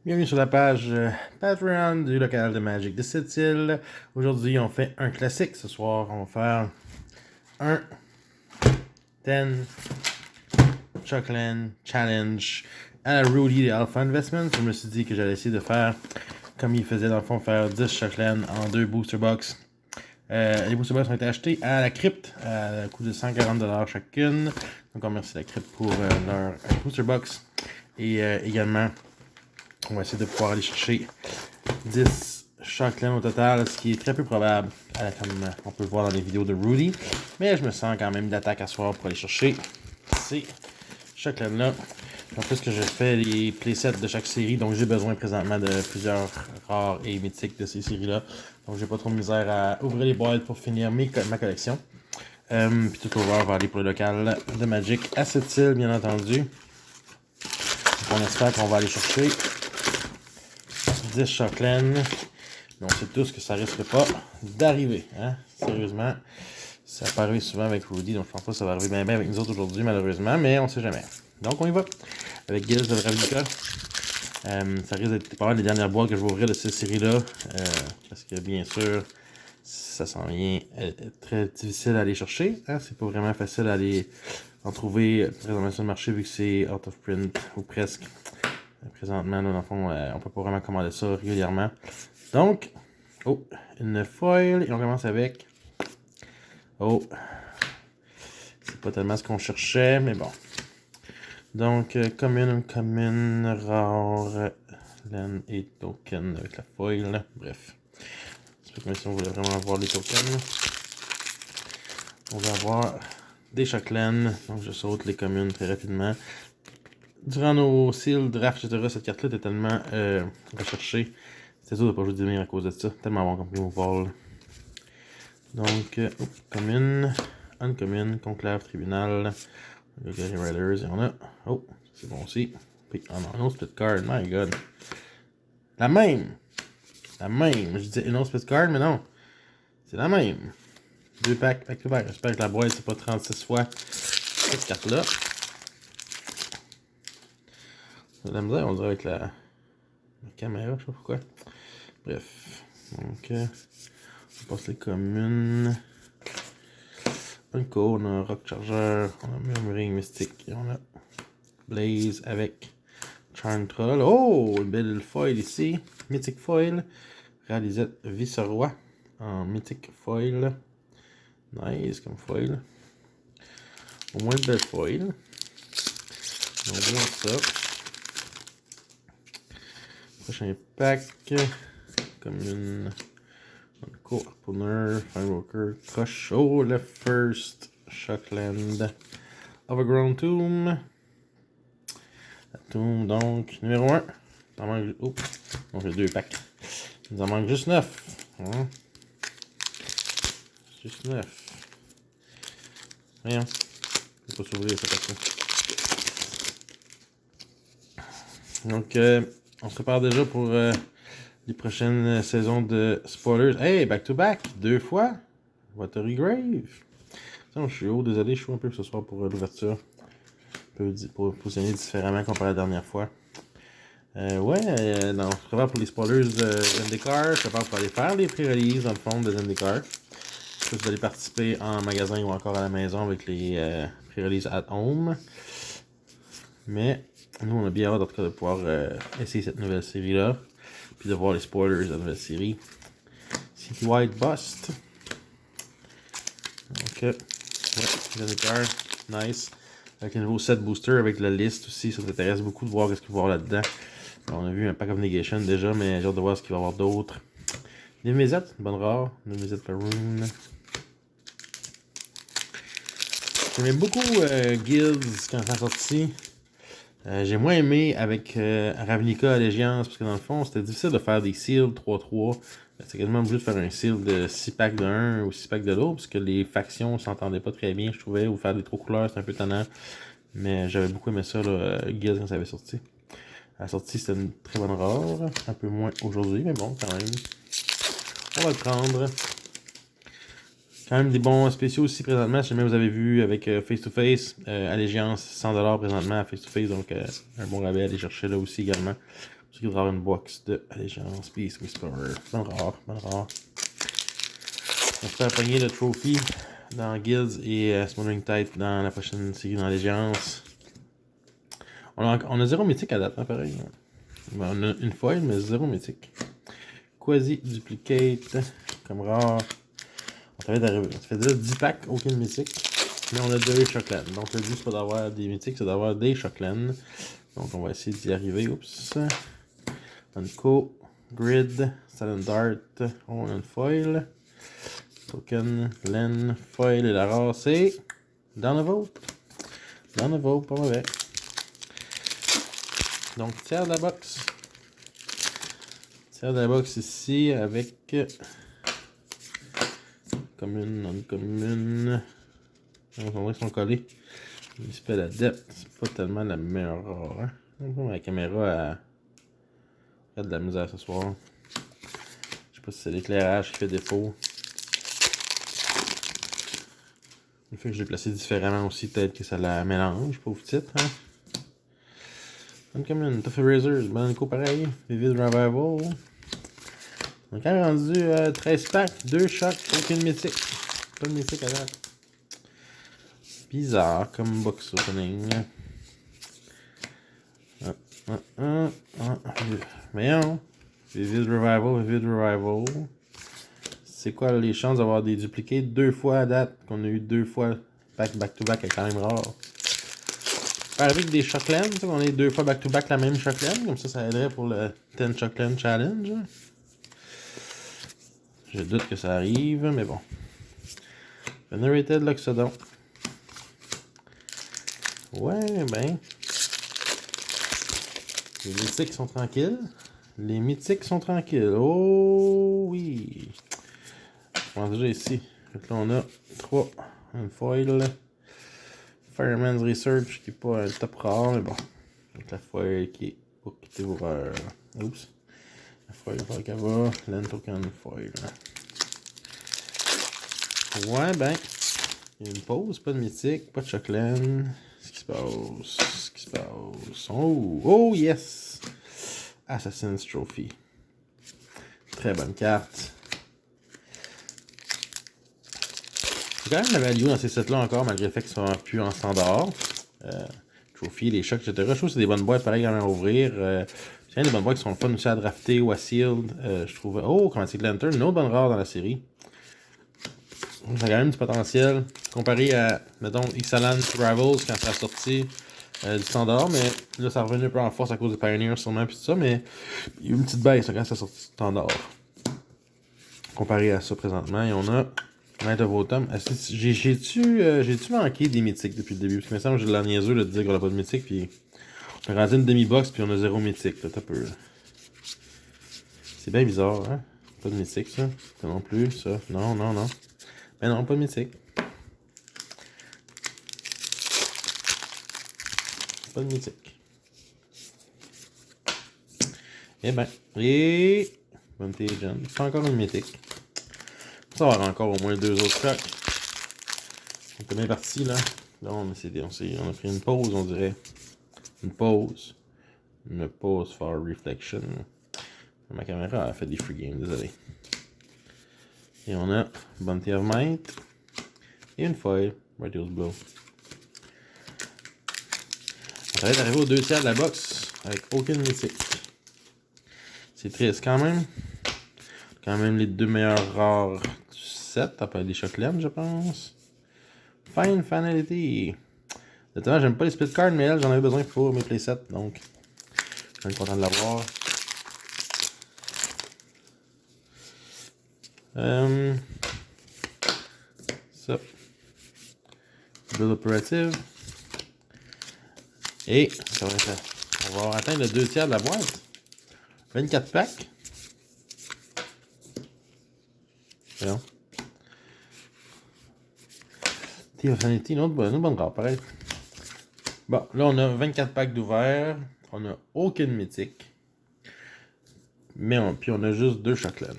Bienvenue sur la page Patreon du local de Magic de Sept-Îles. Aujourd'hui, on fait un classique. Ce soir, on va faire un 10 Chuckland Challenge à la Rudy de Alpha Investments. Je me suis dit que j'allais essayer de faire comme il faisait dans le fond, faire 10 Chuckland en 2 booster box. Les booster box ont été achetés à la crypte à coût de 140$ chacune. Donc on remercie la crypte pour leur booster box. Et également, on va essayer de pouvoir aller chercher 10 Chuckland au total, ce qui est très peu probable, comme on peut le voir dans les vidéos de Rudy. Mais je me sens quand même d'attaque à soir pour aller chercher ces Chuckland-là. En plus que je fais les playsets de chaque série, donc j'ai besoin présentement de plusieurs rares et mythiques de ces séries-là. Donc j'ai pas trop de misère à ouvrir les boîtes pour finir ma collection. Puis tout over, on va aller pour le local de Magic à Sept-Îles, bien entendu. Donc, on espère qu'on va aller chercher 10 Chuckland. Mais on sait tous que ça risque pas d'arriver. Hein? Sérieusement, ça peut arriver souvent avec Rudy, donc je pense pas que ça va arriver bien avec nous autres aujourd'hui, malheureusement, mais on sait jamais. Donc on y va. Avec Gilles de Ravnica. Ça risque d'être pas mal les dernières boîtes que je vais ouvrir de cette série-là. Parce que bien sûr, ça s'en vient très difficile à aller chercher. Hein? C'est pas vraiment facile à aller en trouver présentement sur le marché vu que c'est out of print ou presque. Présentement, là, dans le fond, on peut pas vraiment commander ça régulièrement. Donc, une foil. Et on commence avec. C'est pas tellement ce qu'on cherchait, mais bon. Donc, commune, rare, land et token avec la foil. Bref. C'est pas comme si on voulait vraiment avoir les tokens. On va avoir des Chuckland. Donc, je saute les communes très rapidement. Durant nos seals, draft, etc., cette carte-là était tellement recherchée. C'était sûr de pas jouer Dimir à cause de ça. Tellement bon comme removal. Donc, commune, uncommune, conclave, tribunal. Les Riders, et on a. C'est bon aussi. Puis, non, un autre split card, my god. La même. Je disais une autre split card, mais non. C'est la même. 2 packs, back to back. J'espère que la boîte, c'est pas 36 fois cette carte-là. C'est de la misère, on dirait, avec la caméra, je sais pas pourquoi. Bref. Donc, on passe les communes. On a Rock Charger, on a Murmuring Mystique, et on a Blaze avec Charm Troll. Une belle foil ici. Mythic Foil. Réalisette Viceroy en Mythic Foil. Nice comme foil. Au moins une belle foil. On voit ça. Prochain pack. Commune. Harpooner, Firewalker, Crush. Le first Chuckland. Overgrown Tomb. La tombe, donc, numéro 1. Il en manque. Donc, j'ai 2 packs. Il en manque juste 9. Hein? Juste 9. Rien. Je ne peux pas s'ouvrir ça comme ça. Donc, on se prépare déjà pour les prochaines saisons de spoilers. Hey, back to back, 2 fois. Watery Grave. Je suis haut, désolé, je suis un peu ce soir pour l'ouverture. Pour positionner différemment comparé à la dernière fois. On se prépare pour les spoilers de Zendikar. Je prépare pour aller faire les pré-releases dans le fond de Zendikar. Si vous allez participer en magasin ou encore à la maison avec les pré-releases at home. Mais nous, on a bien hâte en tout cas de pouvoir essayer cette nouvelle série-là. Puis de voir les spoilers de la nouvelle série. City White Bust. Ok. Zendikar. Nice. Avec un nouveau set booster avec la liste aussi. Ça t'intéresse beaucoup de voir ce qu'il va y avoir là-dedans. On a vu un pack of negation déjà, mais j'ai hâte de voir ce qu'il va y avoir d'autre. Des Mézettes, une bonne rare. Des Mézettes Faroon. J'aimais beaucoup Guilds quand ça a sorti. J'ai moins aimé avec Ravnica Allégeance, parce que dans le fond, c'était difficile de faire des seals 3-3. C'est quasiment obligé de faire un seal de 6 packs de 1 ou 6 packs de l'autre, parce que les factions s'entendaient pas très bien, je trouvais, ou faire des trop couleurs, c'est un peu tannant. Mais j'avais beaucoup aimé ça, Guild, quand ça avait sorti. À la sortie, c'était une très bonne rare, un peu moins aujourd'hui, mais bon, quand même. On va le prendre. Quand même des bons spéciaux aussi présentement, si jamais vous avez vu avec Face to Face, Allégeance 100$ présentement à Face to Face, donc un bon rabais à aller chercher là aussi également. Ce qui devrait avoir une box de Allégeance, Beast Whisperer. Bonne rare, bonne rare. On espère pogner le trophy dans Guilds et Smothering Tide dans la prochaine série d'Allégeance. On a 0 mythique à date, hein, pareil. Ben, on a une foil, mais 0 mythique. Quasi Duplicate, comme rare. Ça fait déjà 10 packs, aucune mythique. Mais on a 2 Shockland. Donc le but, c'est pas d'avoir des mythiques, c'est d'avoir des Shockland. Donc on va essayer d'y arriver. Oups. Unco, Grid, Silent Dart, on a une foil. Token, Len, foil et la rare, c'est Down a Vote. Down a Vote, pas mauvais. Donc tiers de la box. Tiers de la box ici avec commune, non-commune. On voit qu'ils sont collés. Dispel Adept, c'est pas tellement la meilleure rare. Hein? La caméra a de la misère ce soir. Je sais pas si c'est l'éclairage qui fait défaut. Le fait que je l'ai placé différemment aussi, peut-être que ça la mélange, pauvre titre. Hein? Comme une Tough Erasers, Banco pareil, Vivid Revival. On a quand même rendu 13 packs, 2 chocs, aucune mythique. Pas de mythique à date. Bizarre comme box opening. Voyons. Vivid Revival, Vivid Revival. C'est quoi les chances d'avoir des dupliqués 2 fois à date? Qu'on a eu 2 fois back-to-back est quand même rare. Avec des Shockland, on est 2 fois back-to-back la même Shockland. Comme ça aiderait pour le 10 Shockland Challenge. Je doute que ça arrive, mais bon. Venerated Loxodon. Ouais, ben. Les mythiques sont tranquilles. Les mythiques sont tranquilles. Oh oui. On va déjà ici. Donc là, on a 3. Une foil. Fireman's Research qui n'est pas un top rare, mais bon. Donc la foil qui est pour quitter Ouvreur. Oups. La foil Valkava. Token foil. Ouais, ben. Il y a une pause, pas de mythique, pas de Shockland. Ce qui se passe? Ce qui se passe? Oh! Oh yes! Assassin's Trophy. Très bonne carte. C'est quand même la value dans ces sets-là encore, malgré le fait qu'ils sont plus en standard. Trophy, les chocs, etc. Je trouve que c'est des bonnes boîtes pareil à ouvrir. C'est des bonnes boîtes qui sont fun aussi à drafter ou à sealed. Je trouve. Oh, comment c'est Lantern, une autre bonne rare dans la série. Ça a quand même du potentiel. Comparé à, mettons, Ixalan Rivals quand ça a sorti du standard, mais là ça revenu un peu en force à cause des Pioneers sûrement puis tout ça, mais il y a eu une petite baisse quand ça a sorti du standard. Comparé à ça présentement, et on a Night of Autumn. J'ai-tu manqué des mythiques depuis le début? Parce que il me semble que j'ai de la niaiseux de dire qu'on n'a pas de mythique, puis on a rendu une demi-box puis on a 0 mythique. Là, t'as peu. C'est bien bizarre, hein? Pas de mythique ça. Ça non plus, ça. Non, non, non. Mais non, pas de mythique. Pas de mythique. Eh ben, et Bounty Agent, pas encore une mythique. Ça va avoir encore au moins 2 autres chocs. On est bien parti là. Là, on a pris une pause, on dirait. Une pause. Une pause for reflection. Ma caméra a fait des free games, désolé. Et on a Bounty of Might. Et une foil, Radius Blow. On va d'arriver aux 2 tiers de la box avec aucune mythique. C'est triste quand même. Quand même les 2 meilleurs rares du set, après des Shockland, je pense. Fine Finality. Notamment, j'aime pas les split cards, mais elle, j'en avais besoin pour mes playsets, donc je suis content de l'avoir. Ça. Build Operative. Et ça va être, on va atteindre le 2 tiers de la boîte. 24 packs. Voyons. T-Infinity, une autre bonne rare, pareil. Bon, là on a 24 packs d'ouvert. On a aucune mythique. Mais puis on a juste 2 Shockland.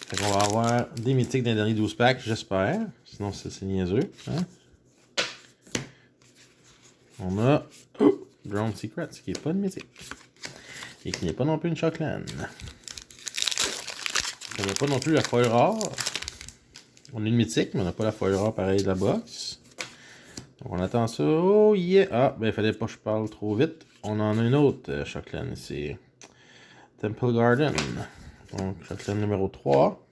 Fait qu'on va avoir des mythiques dans les derniers 12 packs, j'espère. Sinon c'est niaiseux. Hein? On a Drone Secret, qui n'est pas une mythique. Et qui n'est pas non plus une Shockland. On n'a pas non plus la foil rare. On a une mythique, mais on n'a pas la foil rare pareil de la box. Donc on attend ça. Oh yeah! Ah, ben il fallait pas que je parle trop vite. On en a une autre Shockland ici. Temple Garden. Donc Shockland numéro 3.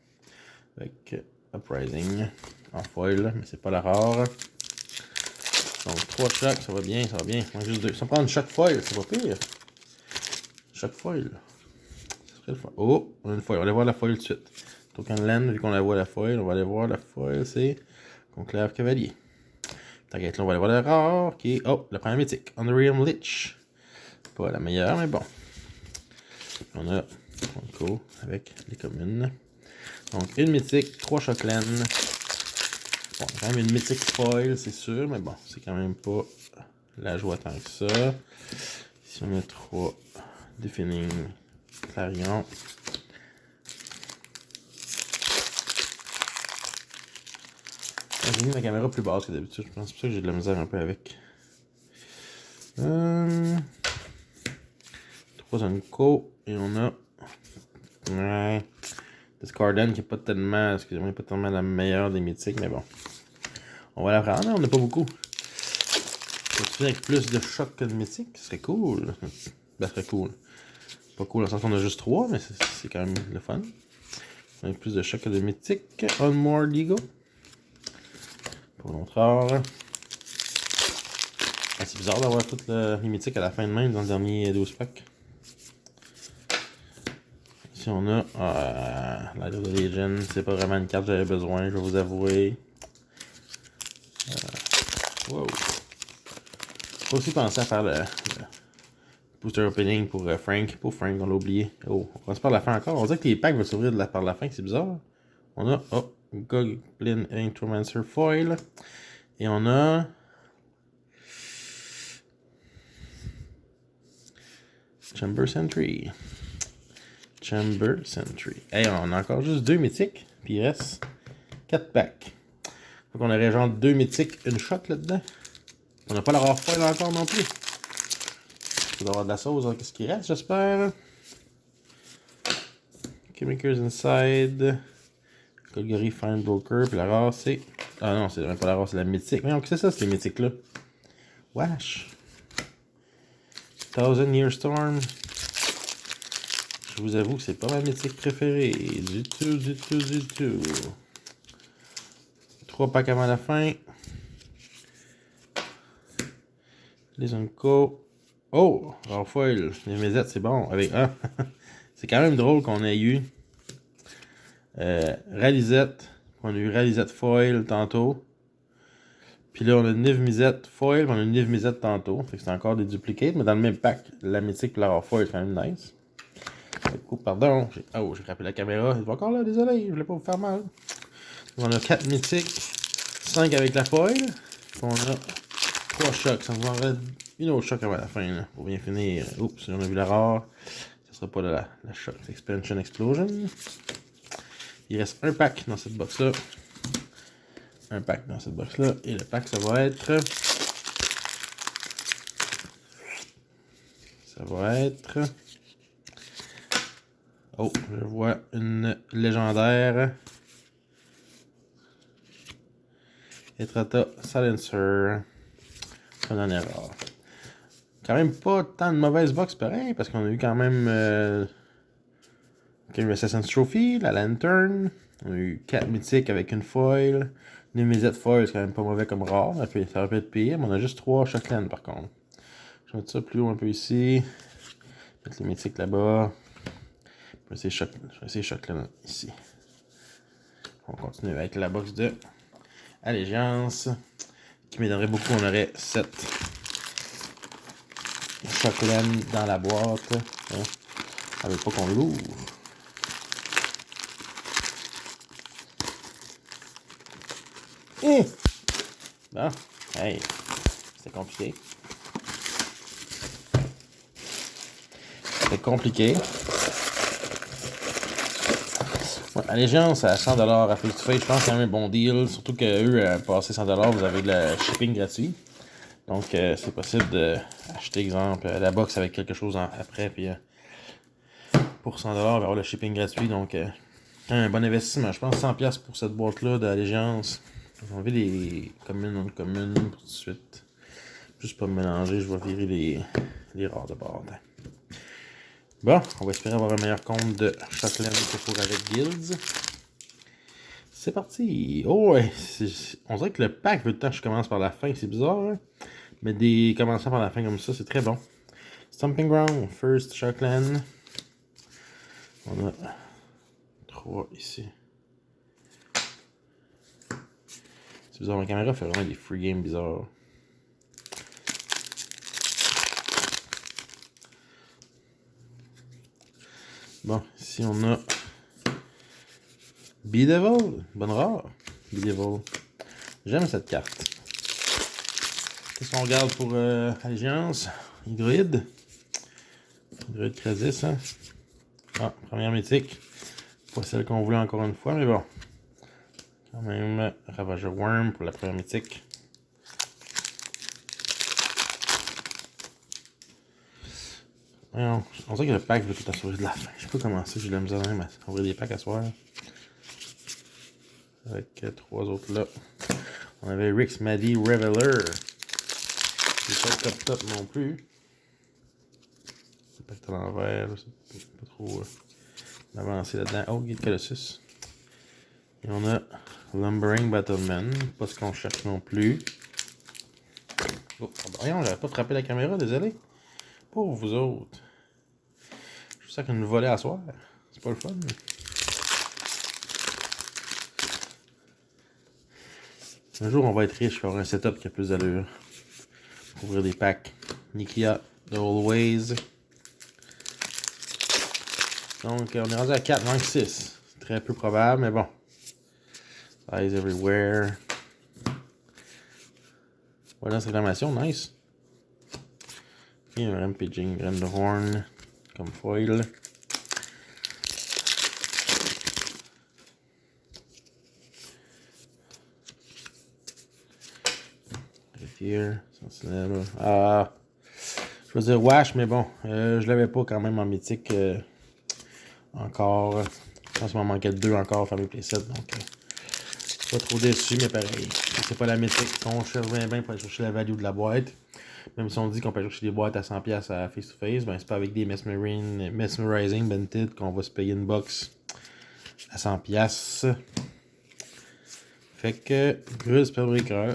Avec Uprising en foil, mais c'est pas la rare. Donc 3 chocs, ça va bien, ça va bien. On a juste 2. Ça prend une choc foil, c'est pas pire. Choc foil. Ça serait le fun. Oh, on a une foil. On va aller voir la foil tout de suite. Token Land, vu qu'on la voit la foil, on va aller voir la foil, c'est Conclave Cavalier. T'inquiète, là, on va aller voir la rare, qui est, oh, la première mythique, Unreal Lich. Pas la meilleure, mais bon. On a Conco avec les communes. Donc, une mythique, 3 Shockland. Bon, quand même une mythique foil, c'est sûr, mais bon, c'est quand même pas la joie tant que ça. Ici, on a 3 Deafening Clarion. J'ai mis ma caméra plus basse que d'habitude, je pense que c'est pour ça que j'ai de la misère un peu avec. 3 Unco, et on a Discarden qui n'est pas tellement, excusez-moi, pas tellement la meilleure des mythiques, mais bon. On va la prendre, on n'a pas beaucoup. Faut-tu avec plus de chocs que de mythiques? Ce serait cool. Ben, ce serait cool. Pas cool dans le sens qu'on a juste 3, mais c'est quand même le fun. Avec plus de chocs que de mythiques. Unmoored Legal. Pour l'autre rare. Ah, c'est bizarre d'avoir toutes les mythiques à la fin de même dans le dernier 12 packs. Ici on a Light of the Legion, c'est pas vraiment une carte que j'avais besoin, je vais vous avouer. Wow. Faut aussi penser à faire le booster opening pour Frank. Pour Frank, on l'a oublié. Oh, on commence par la fin encore. On dirait que les packs vont s'ouvrir par la fin, c'est bizarre. On a Goblin Electromancer Foil. Et on a Chamber Sentry. Chamber Sentry. Hey, on a encore juste 2 mythiques. Puis il reste 4 packs. Faut qu'on aurait genre 2 mythiques, une shot là-dedans. On n'a pas la rare foil encore non plus. Il doit y avoir de la sauce, hein. Qu'est-ce qui reste, j'espère. Chemicals Inside. Golgari Fine Broker. Puis la rare, c'est. Ah non, c'est même pas la rare, c'est la mythique. Mais qu'est-ce que c'est ça, ces mythiques-là? Wesh. Thousand Year Storm. Je vous avoue que c'est pas ma mythique préférée. Du tout. 3 packs avant la fin. Les Unco. Oh! Rare foil. Les Mézettes, c'est bon. Avec c'est quand même drôle qu'on ait eu Ralisette. On a eu Ralisette foil tantôt. Puis là, on a Niv Mizzet foil. On a Niv Mizzet tantôt. Fait que c'est encore des duplicates. Mais dans le même pack, la mythique et la rare foil, c'est quand même nice. Oh, pardon. J'ai frappé la caméra. Il va encore là, désolé. Je voulais pas vous faire mal. On a 4 mythiques. 5 avec la foil. Puis on a 3 chocs. Ça nous en reste une autre choc avant la fin. Là, pour bien finir. Oups, on a vu la rare. Ça sera pas de la choc. Expansion Explosion. Il reste un pack dans cette box-là. Un pack dans cette box-là. Et le pack, ça va être... Oh, je vois une légendaire. Etrata Silencer. C'est une erreur. Quand même pas tant de mauvaises box pareil, parce qu'on a eu quand même Assassin's Trophy, la Lantern. On a eu 4 mythiques avec une foil. Une Mizzet foil, c'est quand même pas mauvais comme rare. Ça aurait pu être pire, mais on a juste 3 Shockland par contre. Je vais mettre ça plus haut un peu ici. Mettre les mythiques là-bas. Je vais essayer Shockland ici. On continue avec la box de Allégeance. Qui m'aiderait beaucoup, on aurait 7 Shockland dans la boîte. Hein? On veut pas qu'on l'ouvre. Bon, hey, c'était compliqué. C'était compliqué. Ouais, Allégeance à 100$ à face to face, je pense que c'est quand même un bon deal. Surtout que eux, passer 100$, vous avez le shipping gratuit. Donc, c'est possible d'acheter acheter, exemple, la box avec quelque chose après, puis pour 100$, il va y avoir le shipping gratuit, donc un bon investissement. Je pense 100$ pour cette boîte-là d'Allégeance. Je vais enlever les communes pour tout de suite. Juste pas me mélanger, je vais virer les rares de bord. Bon, on va espérer avoir un meilleur compte de Shockland que pour avec Guilds. C'est parti! Oh ouais! On dirait que le pack veut le temps que je commence par la fin, c'est bizarre, hein? Mais des commençants par la fin comme ça, c'est très bon. Stomping Ground, First Shockland. On a 3 ici. C'est bizarre, ma caméra fait vraiment des free games bizarres. Bon, ici on a Bedevil, bonne rare. Bedevil. J'aime cette carte. Qu'est-ce qu'on regarde pour Alliance? Hydroïde. Hydroïde Krasis, hein? Ah, première mythique. Pas celle qu'on voulait encore une fois, mais bon. Quand même, Ravageur Worm pour la première mythique. Non, on dirait que le pack veut tout assurer de la fin. Je sais pas comment ça, j'ai de la misère même à ouvrir des packs à soir. Avec 3 autres là. On avait Rix Maddie Reveler. C'est pas top non plus. C'est pas que à l'envers, c'est pas trop avancé là-dedans. Oh, Guide Colossus. Et on a Lumbering Battleman. Pas ce qu'on cherche non plus. Oh, voyons, j'avais pas frappé la caméra, désolé. Pour vous autres. Je suis ça qu'on nous volait à soir. C'est pas le fun. Un jour, on va être riche, avoir un setup qui a plus d'allure. Ouvrir des packs. Nikia, The Always. Donc, on est rendu à 4, manque 6. C'est très peu probable, mais bon. Eyes Everywhere. Voilà, réclamation, nice. Et un Rampaging Grandhorn comme foil. Here, Sentinelle. Ah, je veux dire Wash, mais bon, je l'avais pas quand même en mythique encore. Je pense qu'il m'en manquait 2 encore à faire mes playsets, donc pas trop déçu, mais pareil. C'est pas la mythique. On cherche bien pour aller chercher la value de la boîte. Même si on dit qu'on peut chercher des boîtes à 100$ à face-to-face, ben c'est pas avec des Mesmerizing Bented qu'on va se payer une box à 100$. Fait que, Grul Spellbreaker,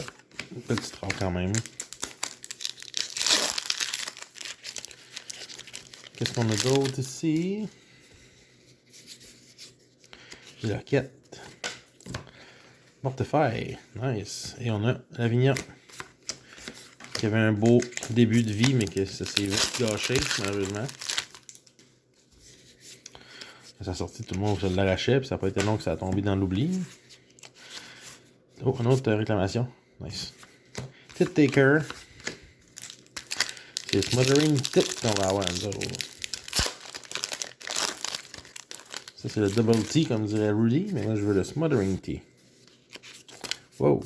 petit trap quand même. Qu'est-ce qu'on a d'autre ici? J'ai la quête. Mortify, nice. Et on a Lavinia, qui avait un beau début de vie, mais que ça s'est vite gâché, malheureusement. À sa sortie, tout le monde se l'arrachait, puis ça n'a pas été long que ça a tombé dans l'oubli. Oh, une autre réclamation. Nice. Tit Taker. C'est Smothering Tit qu'on va avoir, nous autres. Ça, c'est le Double T, comme dirait Rudy, mais moi, je veux le Smothering T. Wow.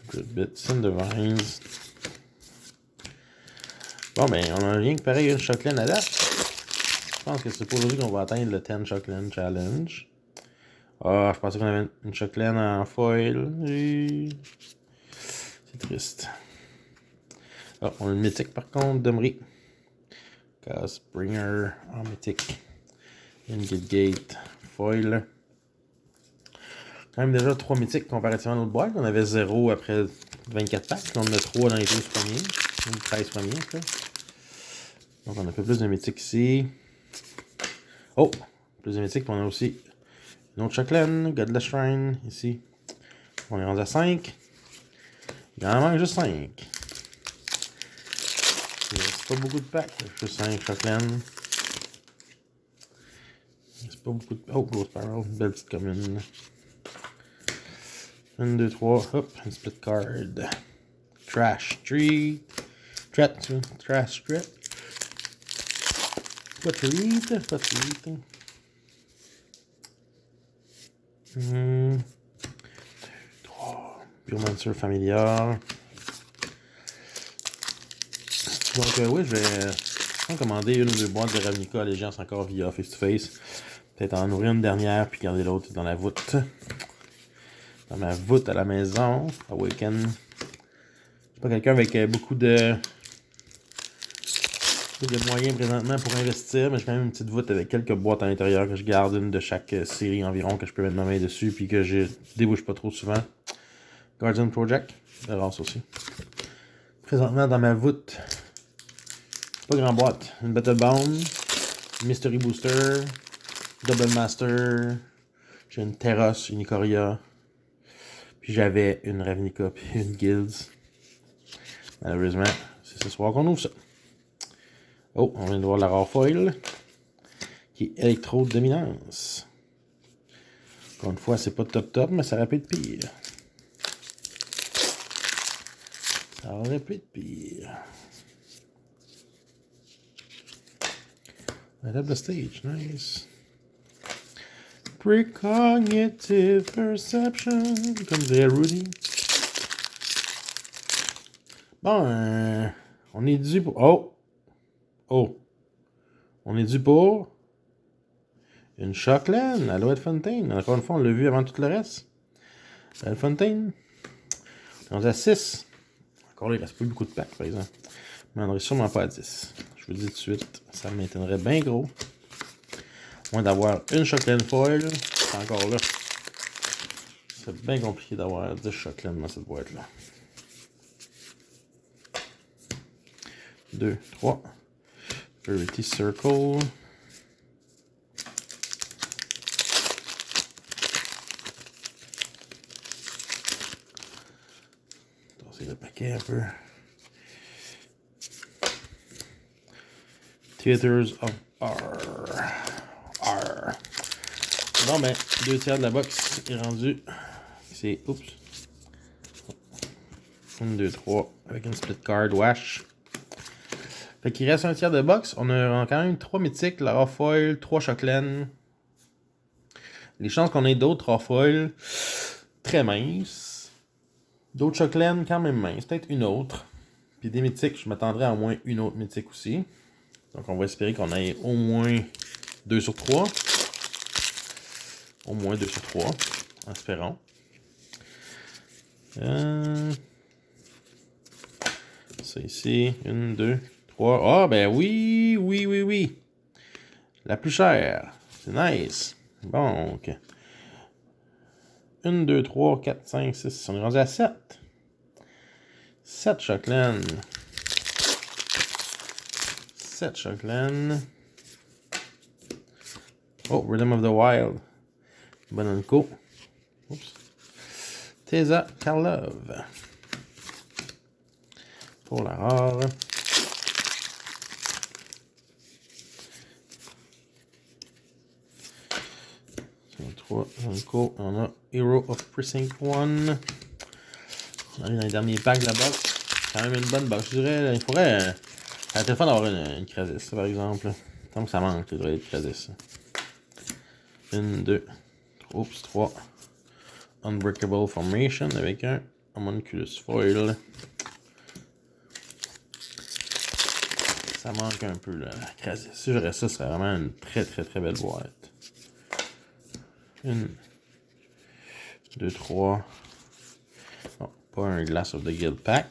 Good bit. Cindervines. Bon, ben, on a rien que pareil, une Shockland à date. Je pense que c'est pas aujourd'hui qu'on va atteindre le 10 Shockland Challenge. Ah, je pensais qu'on avait une Shockland en foil. C'est triste. Ah, on a une mythique par contre, Domri. Casbringer en mythique. Ingate Gate, foil. Quand même déjà 3 mythiques comparativement à l'autre boîte. On avait 0 après 24 packs. Là, on en a 3 dans les 12 premiers. Ou 13 premiers, en fait. Donc on a un peu plus de mythiques ici. Oh! Plus de mythiques. Puis on a aussi une autre Shockland, Godless Shrine, ici. On est rendu à 5. Il en manque juste 5. C'est pas beaucoup de packs. Juste 5 Shockland. C'est pas beaucoup de... Oh, Ghost Barrel. Belle petite commune. 1, 2, 3. Hop, une split card. Trash Tree. Trash Strip. Pas de read. Pas de read. Pyromancer familiar. Donc, oui, je vais commander une ou deux boîtes de Ravnica Allégeance encore via face-to-face. Peut-être en ouvrir une dernière, puis garder l'autre dans la voûte. Dans ma voûte à la maison. Awaken. Je suis pas quelqu'un avec beaucoup de moyens présentement pour investir, mais j'ai quand même une petite voûte avec quelques boîtes à l'intérieur que je garde, une de chaque série environ, que je peux mettre ma main dessus, puis que je débouche pas trop souvent. Guardian Project, de race aussi. Présentement dans ma voûte, pas grand boîte, une Battlebound, une Mystery Booster, Double Master, j'ai une Terros, une Ikoria, puis j'avais une Ravnica, puis une Guilds. Malheureusement, c'est ce soir qu'on ouvre ça. Oh, on vient de voir la rare foil, qui est Électro Dominance. Encore une fois, c'est pas top, mais ça aurait pu être pire. Ça aurait pu être pire. I have the stage, nice. Precognitive perception, comme dirait Rudy. Bon, on est dû pour... Oh! On est dû pour... une Shockland, Alouette Fontaine. Encore une fois, on l'a vu avant tout le reste. Alouette Fontaine. On est à 6. Encore là, il reste plus beaucoup de packs, par exemple. Mais on n'aurait sûrement pas à 10. Je vous le dis tout de suite, ça m'étonnerait bien gros. Moins d'avoir une Shockland foil, c'est encore là. C'est bien compliqué d'avoir 10 Shockland dans cette boîte-là. 2, 3. Verity Circle. Tasser le paquet un peu. Theaters of R. Bon, ben, 2 tiers de la box est rendu. C'est, oups. 1, 2, 3, avec une split card wash. Fait qu'il reste un tiers de box. On a quand même 3 mythiques, la rare foil, 3 Shockland. Les chances qu'on ait d'autres rare foil, très minces. D'autres Shockland, quand même minces. Peut-être une autre. Puis des mythiques, je m'attendrais à au moins une autre mythique aussi. Donc on va espérer qu'on ait au moins 2 sur 3. Au moins 2 sur 3. En espérant. Ça ici. 1, 2, 3. Ah, ben oui. La plus chère. C'est nice. Bon, ok. 1, 2, 3, 4, 5, 6. On est rendu à 7. 7 Shockland. 7 Shockland. Oh, Rhythm of the Wild. Bonanko. Oups. Teza Karlov. Pour la rare. 3, Bonanko. On a Hero of Precinct 1. On est dans les derniers packs de la box. Quand même une bonne box. Je dirais, il faudrait. Ça aurait été fun d'avoir une Krasis, par exemple. Tant que ça manque, il devrait être Krasis. 1, 2, 3. Unbreakable Formation avec un Homunculus Foil. Ça manque un peu, la Krasis. Si j'aurais ça, ce serait vraiment une très belle boîte. 1, 2, 3. Oh, pas un Glass of the Guild Pack.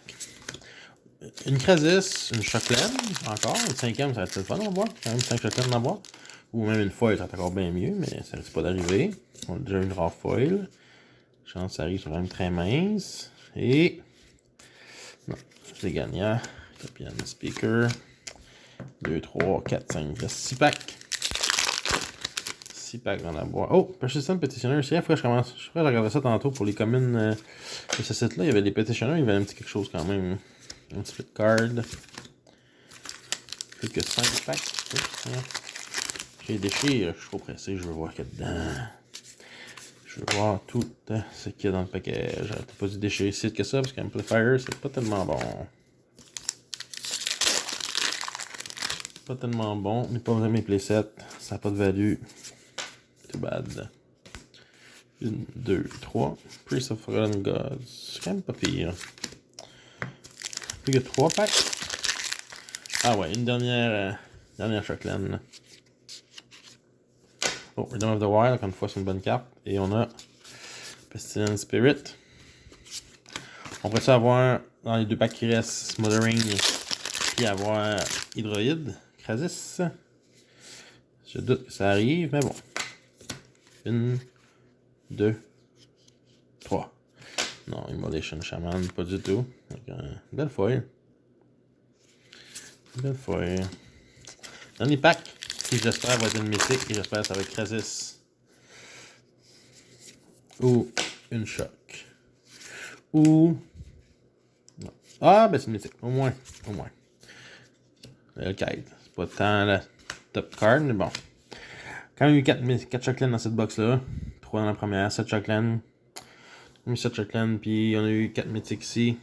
Une Krasis, une Shockland, encore. Une 5e, ça va être le fun en boîte. Quand même 5 Shockland dans la boîte. Ou même une foil, ça va être encore bien mieux, mais ça risque pas d'arriver. On a déjà une rare foil. Chance, ça arrive sur quand même très mince. Et. Non, c'est gagnant. Copian Speaker. 2, 3, 4, 5, 6 packs. 6 packs dans la boîte. Oh, Persistent Petitioner aussi. Il faudrait que je commence. Je ferais regarder ça tantôt pour les communes de ce site-là. Il y avait des Petitionneurs, il y avait un petit quelque chose quand même. Un petit split card. Plus que 5 packs. J'ai déchiré, je suis trop pressé, je veux voir qu'il y a dedans. Je veux voir tout ce qu'il y a dans le paquet. J'aurais pas dû déchirer ici que ça, parce qu'Amplifier, c'est pas tellement bon. Pas tellement bon, mais pas mes playsets. Ça n'a pas de value. Too bad. 1, 2, 3. Priest of Forgotten Gods. C'est quand même pas pire. Plus que 3 packs. Ah ouais, une dernière Shockland. Oh, Rhythm of the Wild, encore une fois, c'est une bonne carte. Et on a Pestilent Spirit. On pourrait ça avoir dans les deux packs qui restent Smothering, puis avoir Hydroïde, Krasis. Je doute que ça arrive, mais bon. 1, 2, 3. Non, Immolation Shaman, pas du tout. Donc, belle foil. Belle foil. Dernier pack, qui j'espère va être une mythique, et j'espère que ça va être Krasis. Ou une choc. Ou. Non. Ah, ben c'est une mythique. Au moins. Le kite. C'est pas tant la top card, mais bon. Quand même eu 4 Shocklands dans cette box-là. 3 dans la première, 7 Shocklands. On a eu 7 Shocklands, puis on a eu 4 mythiques ici.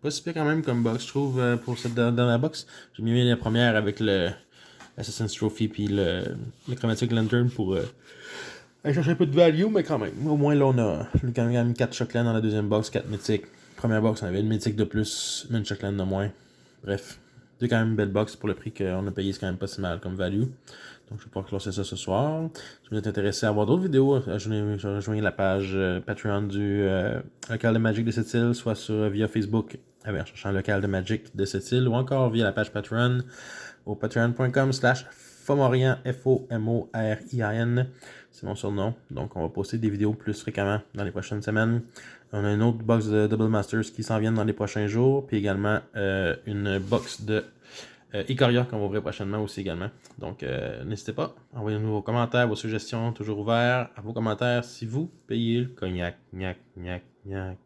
Pas si pire quand même comme box, je trouve, pour cette dernière box. J'ai mis la première avec le Assassin's Trophy, puis le Chromatic Lantern pour aller chercher un peu de value, mais quand même. Au moins là, on a quand même 4 Shocklands dans la deuxième box, 4 mythiques. Première box, on avait une mythique de plus, mais une Shockland de moins. Bref, c'est quand même une belle box pour le prix qu'on a payé, c'est quand même pas si mal comme value. Donc je vais pouvoir closser ça ce soir. Si vous êtes intéressé à voir d'autres vidéos, rejoignez la page Patreon du local de Magic de cette île, soit via Facebook en cherchant local de Magic de cette île, ou encore via la page Patreon au patreon.com/Fomorian, Fomorian. C'est mon surnom. Donc on va poster des vidéos plus fréquemment dans les prochaines semaines. On a une autre box de Double Masters qui s'en viennent dans les prochains jours. Puis également une box de Ikoria qu'on va ouvrir prochainement aussi également. Donc n'hésitez pas, envoyez-nous vos commentaires, vos suggestions, toujours ouverts à vos commentaires si vous payez le cognac. Gnac, gnac, gnac.